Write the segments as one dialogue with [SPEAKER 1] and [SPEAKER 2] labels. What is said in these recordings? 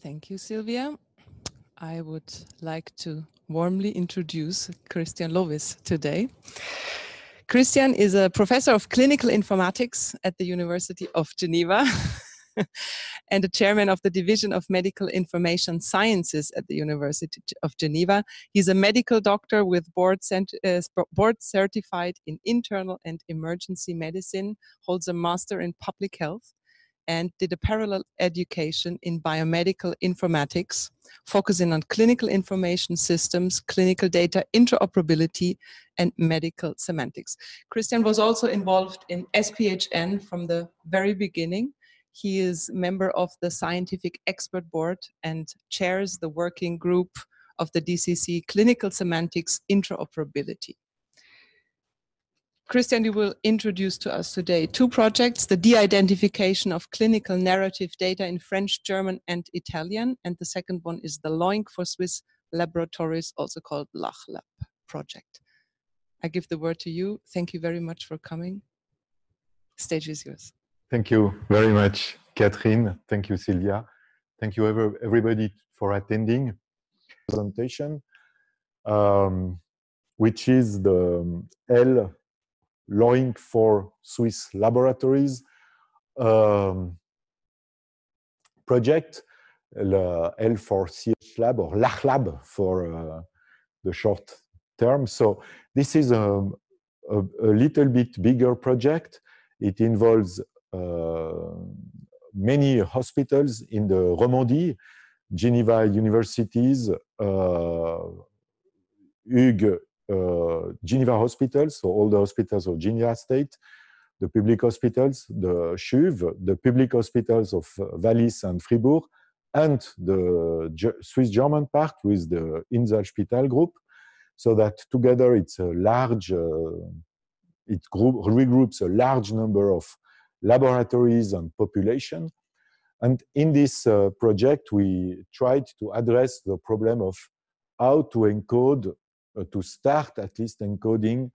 [SPEAKER 1] Thank you, Sylvia. I would like to warmly introduce Christian Lovis today. Christian is a professor of clinical informatics at the University of Geneva and the chairman of the Division of Medical Information Sciences at the University of Geneva. He's a medical doctor with board certified in internal and emergency medicine, holds a master in public health, and did a parallel education in biomedical informatics, focusing on clinical information systems, clinical data interoperability, and medical semantics. Christian was also involved in SPHN from the very beginning. He is member of the Scientific Expert Board and chairs the working group of the DCC Clinical Semantics Interoperability. Christian, you will introduce to us today two projects, the de-identification of clinical narrative data in French, German, and Italian. And the second one is the LOINC for Swiss laboratories, also called LachLab project. I give the word to you. Thank you very much for coming. Stage is yours.
[SPEAKER 2] Thank you very much, Catherine. Thank you, Sylvia. Thank you, everybody, for attending the presentation, which is the LOINC for Swiss laboratories project, L for CH Lab or LachLab for the short term. So this is a little bit bigger project. It involves many hospitals in the Romandie, Geneva universities, Hugues, Geneva hospitals, so all the hospitals of Geneva State, the public hospitals, the CHUV, the public hospitals of Wallis and Fribourg, and the Swiss-German part with the Inselspital group, so that together it's a large, regroups a large number of laboratories and population. And in this project, we tried to address the problem of how to encode, to start at least encoding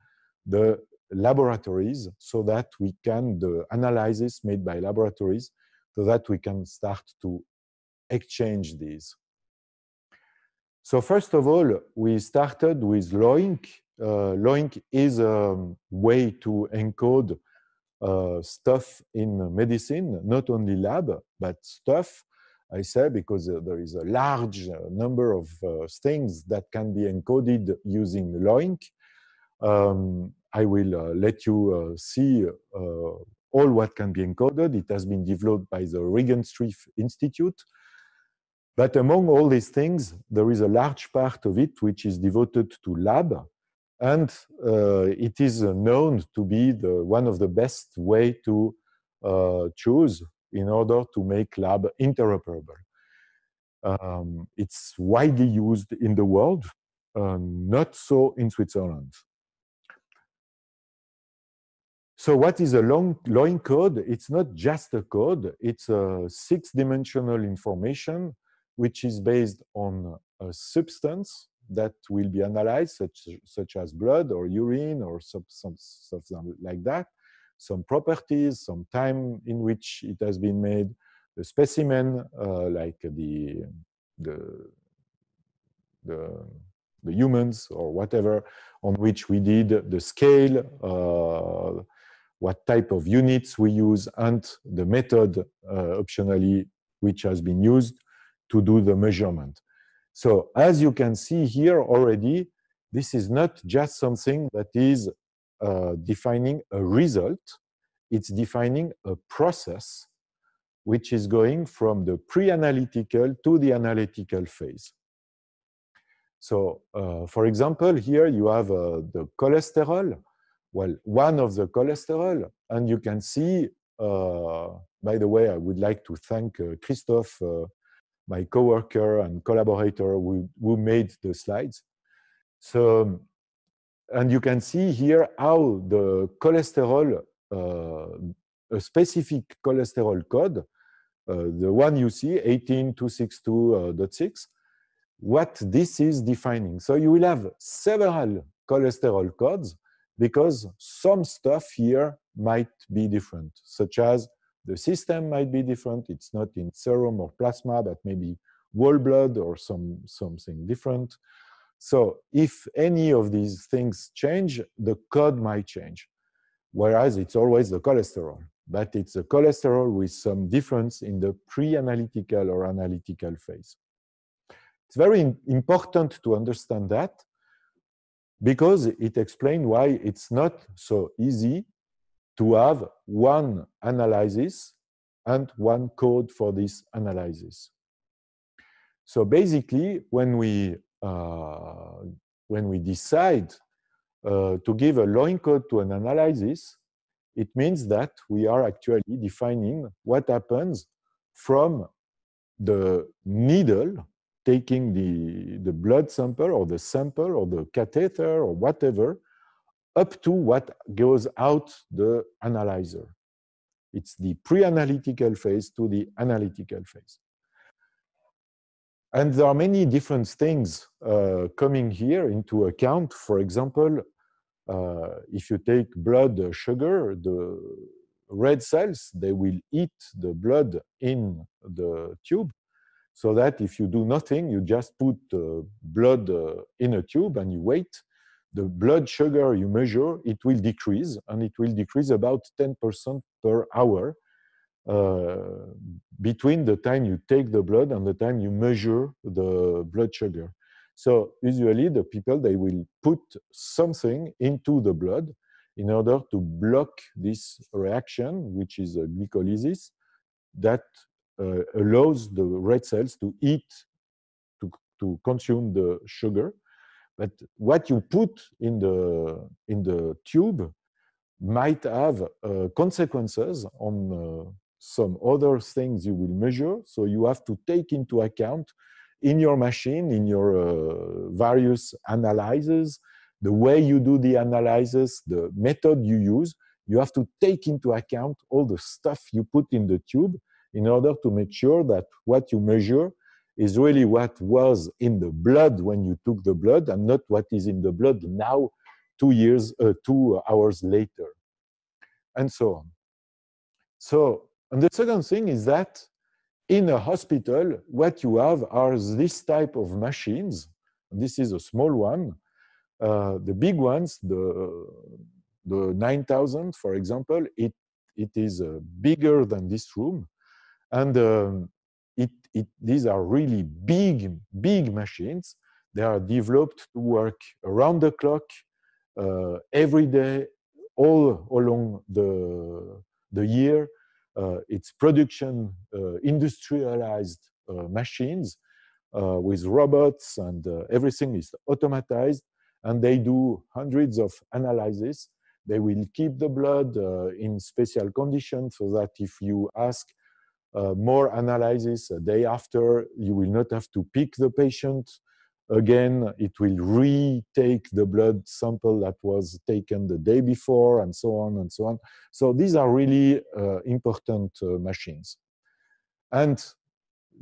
[SPEAKER 2] the laboratories so that we can, the analysis made by laboratories, so that we can start to exchange these. So first of all, we started with LOINC. LOINC is a way to encode stuff in medicine, not only lab, but stuff, I say, because there is a large number of things that can be encoded using LOINC. I will let you see all what can be encoded. It has been developed by the Regenstrief Institute. But among all these things, there is a large part of it which is devoted to lab. And it is known to be one of the best way to choose in order to make lab interoperable. It's widely used in the world, not so in Switzerland. So what is a LOINC code? It's not just a code, it's a 6-dimensional information which is based on a substance that will be analyzed, such as blood or urine or something like that, some properties, some time in which it has been made, the specimen, like the humans or whatever, on which we did the scale, what type of units we use, and the method, optionally, which has been used to do the measurement. So as you can see here already, this is not just something that is defining a result, it's defining a process which is going from the pre-analytical to the analytical phase. So for example, here you have the cholesterol, well, one of the cholesterol, and you can see, by the way, I would like to thank Christophe, my coworker and collaborator who made the slides. So, and you can see here how the cholesterol, a specific cholesterol code, the one you see, 18262.6, what this is defining. So you will have several cholesterol codes because some stuff here might be different, such as the system might be different. It's not in serum or plasma, but maybe whole blood or something different. So if any of these things change, the code might change. Whereas it's always the cholesterol, but it's the cholesterol with some difference in the pre-analytical or analytical phase. It's very important to understand that, because it explains why it's not so easy to have one analysis and one code for this analysis. So basically, when we decide to give a Loin code to an analysis, it means that we are actually defining what happens from the needle taking the blood sample or the catheter or whatever, up to what goes out the analyzer. It's the pre-analytical phase to the analytical phase. And there are many different things coming here into account. For example, if you take blood sugar, the red cells, they will eat the blood in the tube, so that if you do nothing, you just put blood in a tube and you wait, the blood sugar you measure, it will decrease, and it will decrease about 10% per hour between the time you take the blood and the time you measure the blood sugar. So usually the people, they will put something into the blood in order to block this reaction, which is a glycolysis, that allows the red cells to eat, to consume the sugar. But what you put in the tube might have consequences on some other things you will measure. So you have to take into account in your machine, in your various analyzers, the way you do the analysis, the method you use, you have to take into account all the stuff you put in the tube in order to make sure that what you measure is really what was in the blood when you took the blood, and not what is in the blood now, 2 hours later, and so on. So, and the second thing is that in a hospital, what you have are this type of machines. This is a small one. The big ones, the 9000, for example, it is bigger than this room. And these are really big machines. They are developed to work around the clock, every day, all along the year. It's production industrialized machines with robots, and everything is automatized, and they do hundreds of analyses. They will keep the blood in special conditions so that if you ask more analysis a day after, you will not have to pick the patient again. It will retake the blood sample that was taken the day before, and so on and so on. So these are really important machines. And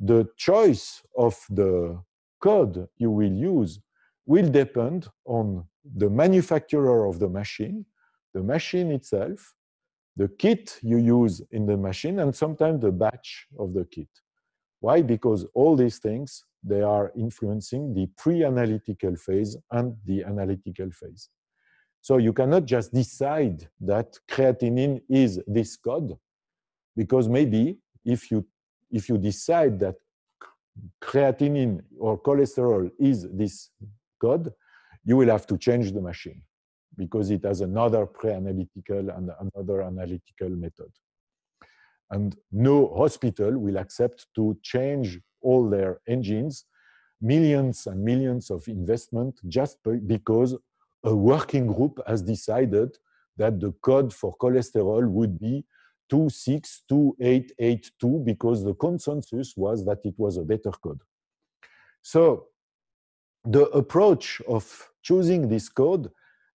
[SPEAKER 2] the choice of the code you will use will depend on the manufacturer of the machine itself, the kit you use in the machine, and sometimes the batch of the kit. Why? Because all these things, they are influencing the pre-analytical phase and the analytical phase. So you cannot just decide that creatinine is this code, because maybe if you decide that creatinine or cholesterol is this code, you will have to change the machine, because it has another pre-analytical and another analytical method. And no hospital will accept to change all their engines, millions and millions of investment, just because a working group has decided that the code for cholesterol would be 262882, because the consensus was that it was a better code. So the approach of choosing this code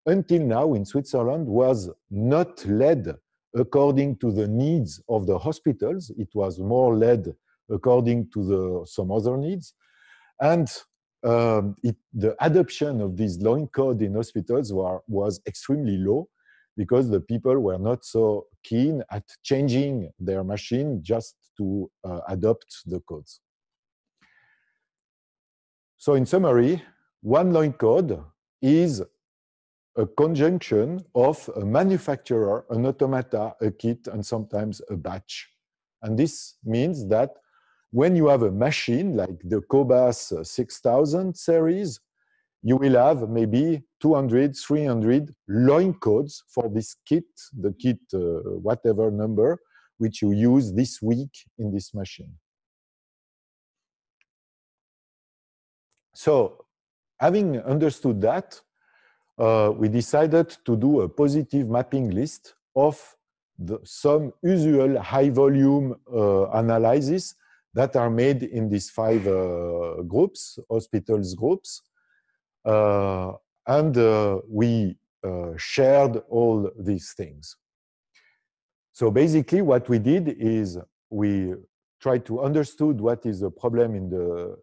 [SPEAKER 2] until now in Switzerland was not led according to the needs of the hospitals. It was more led according to some other needs. And the adoption of this Loin code in hospitals was extremely low, because the people were not so keen at changing their machine just to adopt the codes. So in summary, one line code is a conjunction of a manufacturer, an automata, a kit, and sometimes a batch. And this means that when you have a machine like the Cobas 6000 series, you will have maybe 200, 300 line codes for this kit, the kit whatever number, which you use this week in this machine. So having understood that, we decided to do a positive mapping list of some usual high volume analyses that are made in these 5 groups, hospitals groups. And we shared all these things. So basically what we did is we tried to understand what is the problem in the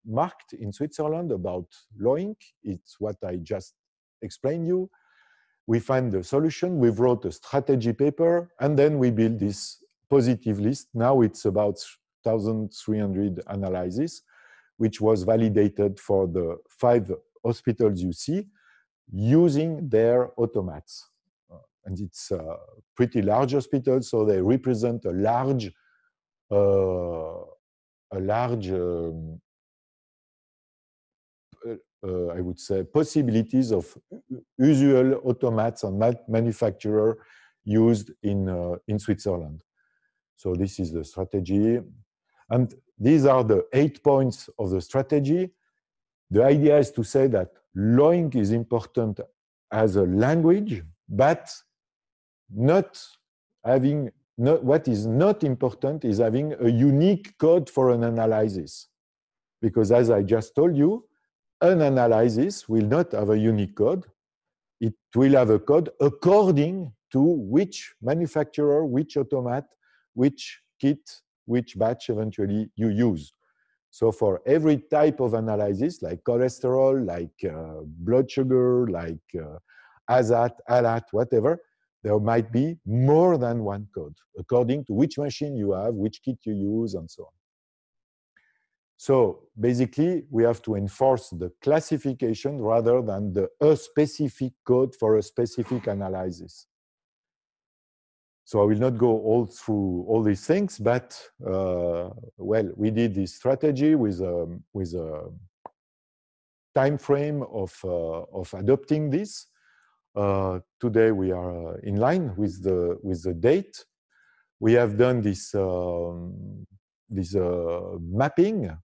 [SPEAKER 2] market in Switzerland about LOINC. It's what I just explained you. We find the solution, we wrote a strategy paper, and then we built this positive list. Now it's about 1,300 analyses, which was validated for the 5 hospitals you see, using their automats. And it's pretty large hospitals, so they represent a large I would say, possibilities of usual automats and manufacturer used in Switzerland. So this is the strategy. And these are the 8 points of the strategy. The idea is to say that LOINC is important as a language, but not having, what is not important is having a unique code for an analysis. Because as I just told you, an analysis will not have a unique code. It will have a code according to which manufacturer, which automat, which kit, which batch eventually you use. So for every type of analysis, like cholesterol, like blood sugar, like ASAT, ALAT, whatever, there might be more than one code, according to which machine you have, which kit you use, and so on. So basically, we have to enforce the classification rather than a specific code for a specific analysis. So I will not go all through all these things, but well, we did this strategy with a time frame of adopting this. Today we are in line with the date. We have done this mapping.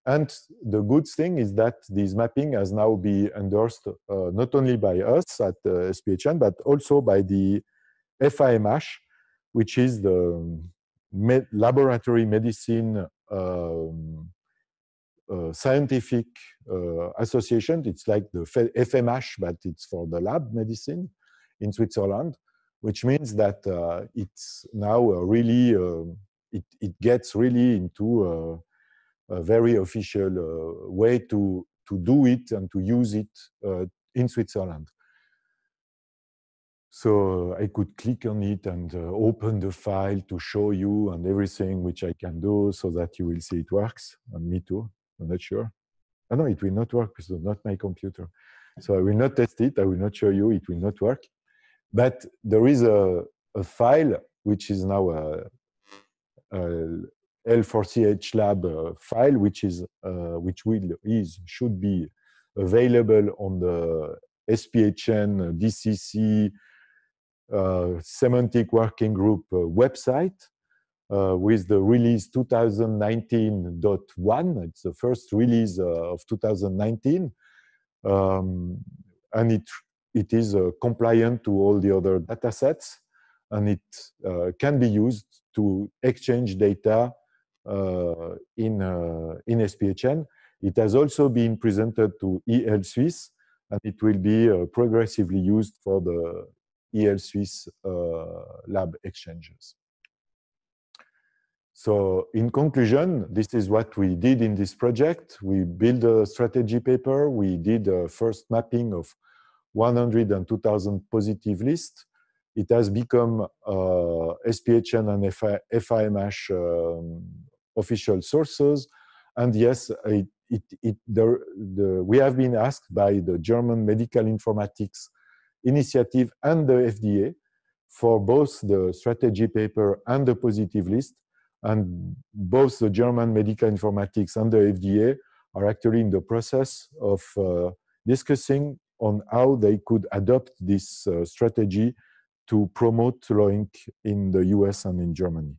[SPEAKER 2] And the good thing is that this mapping has now been endorsed not only by us at SPHN, but also by the FIMH, which is the Laboratory Medicine Scientific Association. It's like the FMH, but it's for the lab medicine in Switzerland, which means that it's now really, it gets really into a very official way to do it and to use it in Switzerland. So I could click on it and open the file to show you and everything, which I can do so that you will see it works. And me too, I'm not sure. Oh, no, it will not work because it's not my computer. So I will not test it. I will not show you. It will not work. But there is a file which is now a L4CH lab file, which should be available on the SPHN DCC Semantic Working Group website with the release 2019.1. It's the first release of 2019, and it is compliant to all the other data sets, and it can be used to exchange data in SPHN. It has also been presented to EL Suisse, and it will be progressively used for the EL Suisse lab exchanges. So in conclusion, this is what we did in this project. We built a strategy paper. We did a first mapping of 100 and 2,000 positive lists. It has become SPHN and FIMH official sources. And yes, we have been asked by the German Medical Informatics Initiative and the FDA for both the strategy paper and the positive list. And both the German Medical Informatics and the FDA are actually in the process of discussing on how they could adopt this strategy to promote LOINC in the US and in Germany.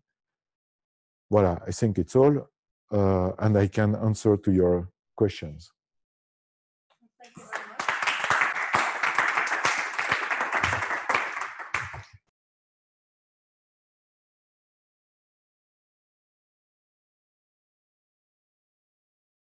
[SPEAKER 2] Voilà, I think it's all, and I can answer to your questions.